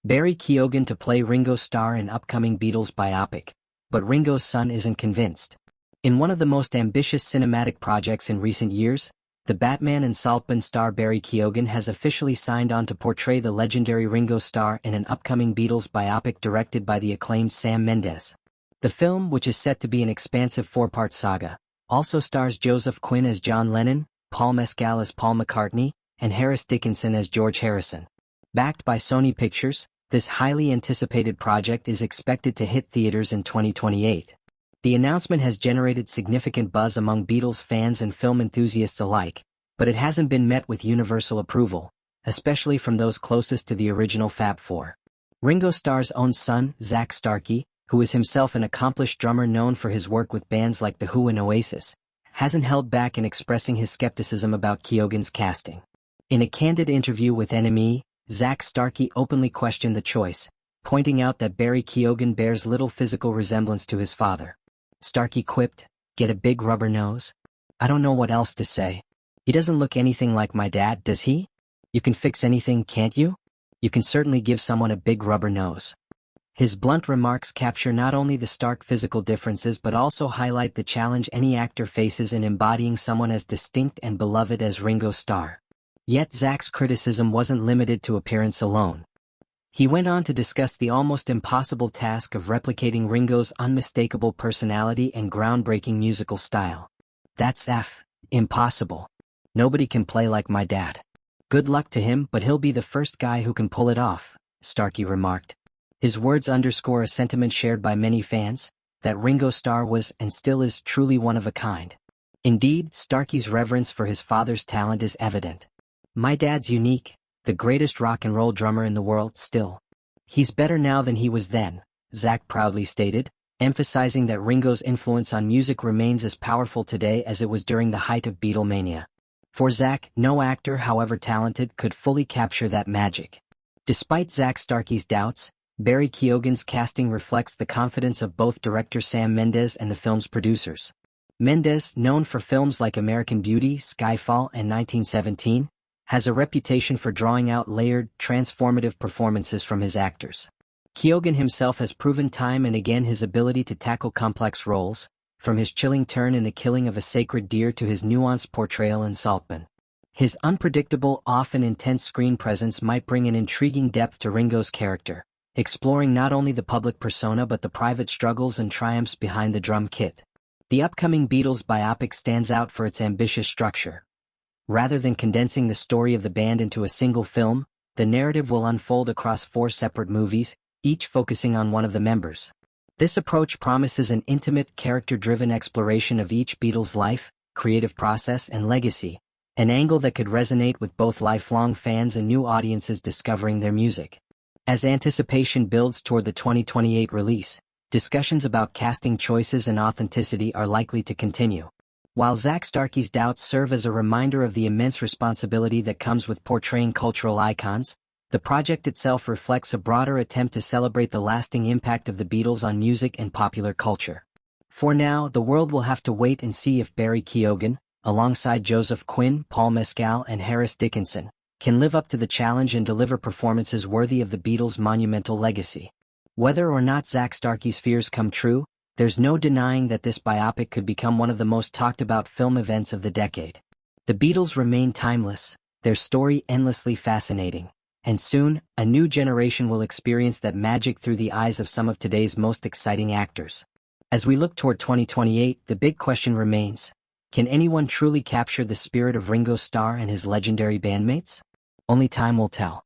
Barry Keoghan to play Ringo Starr in upcoming Beatles biopic, but Ringo's son isn't convinced. In one of the most ambitious cinematic projects in recent years, the Batman and Saltburn star Barry Keoghan has officially signed on to portray the legendary Ringo Starr in an upcoming Beatles biopic directed by the acclaimed Sam Mendes. The film, which is set to be an expansive four-part saga, also stars Joseph Quinn as John Lennon, Paul Mescal as Paul McCartney, and Harris Dickinson as George Harrison. Backed by Sony Pictures, this highly anticipated project is expected to hit theaters in 2028. The announcement has generated significant buzz among Beatles fans and film enthusiasts alike, but it hasn't been met with universal approval, especially from those closest to the original Fab Four. Ringo Starr's own son, Zak Starkey, who is himself an accomplished drummer known for his work with bands like The Who and Oasis, hasn't held back in expressing his skepticism about Keoghan's casting. In a candid interview with NME, Zak Starkey openly questioned the choice, pointing out that Barry Keoghan bears little physical resemblance to his father. Starkey quipped, "Get a big rubber nose? I don't know what else to say. He doesn't look anything like my dad, does he? You can fix anything, can't you? You can certainly give someone a big rubber nose." His blunt remarks capture not only the stark physical differences but also highlight the challenge any actor faces in embodying someone as distinct and beloved as Ringo Starr. Yet Zak's criticism wasn't limited to appearance alone. He went on to discuss the almost impossible task of replicating Ringo's unmistakable personality and groundbreaking musical style. "That's impossible. Nobody can play like my dad. Good luck to him, but he'll be the first guy who can pull it off," Starkey remarked. His words underscore a sentiment shared by many fans, that Ringo Starr was and still is truly one of a kind. Indeed, Starkey's reverence for his father's talent is evident. "My dad's unique, the greatest rock and roll drummer in the world still. He's better now than he was then," Zak proudly stated, emphasizing that Ringo's influence on music remains as powerful today as it was during the height of Beatlemania. For Zak, no actor, however talented, could fully capture that magic. Despite Zak Starkey's doubts, Barry Keoghan's casting reflects the confidence of both director Sam Mendes and the film's producers. Mendes, known for films like American Beauty, Skyfall, and 1917, has a reputation for drawing out layered, transformative performances from his actors. Keoghan himself has proven time and again his ability to tackle complex roles, from his chilling turn in The Killing of a Sacred Deer to his nuanced portrayal in Saltburn. His unpredictable, often intense screen presence might bring an intriguing depth to Ringo's character, exploring not only the public persona but the private struggles and triumphs behind the drum kit. The upcoming Beatles biopic stands out for its ambitious structure. Rather than condensing the story of the band into a single film, the narrative will unfold across 4 separate movies, each focusing on one of the members. This approach promises an intimate, character-driven exploration of each Beatles' life, creative process, and legacy, an angle that could resonate with both lifelong fans and new audiences discovering their music. As anticipation builds toward the 2028 release, discussions about casting choices and authenticity are likely to continue. While Zak Starkey's doubts serve as a reminder of the immense responsibility that comes with portraying cultural icons, the project itself reflects a broader attempt to celebrate the lasting impact of the Beatles on music and popular culture. For now, the world will have to wait and see if Barry Keoghan, alongside Joseph Quinn, Paul Mescal, and Harris Dickinson, can live up to the challenge and deliver performances worthy of the Beatles' monumental legacy. Whether or not Zak Starkey's fears come true, there's no denying that this biopic could become one of the most talked-about film events of the decade. The Beatles remain timeless, their story endlessly fascinating, and soon, a new generation will experience that magic through the eyes of some of today's most exciting actors. As we look toward 2028, the big question remains: can anyone truly capture the spirit of Ringo Starr and his legendary bandmates? Only time will tell.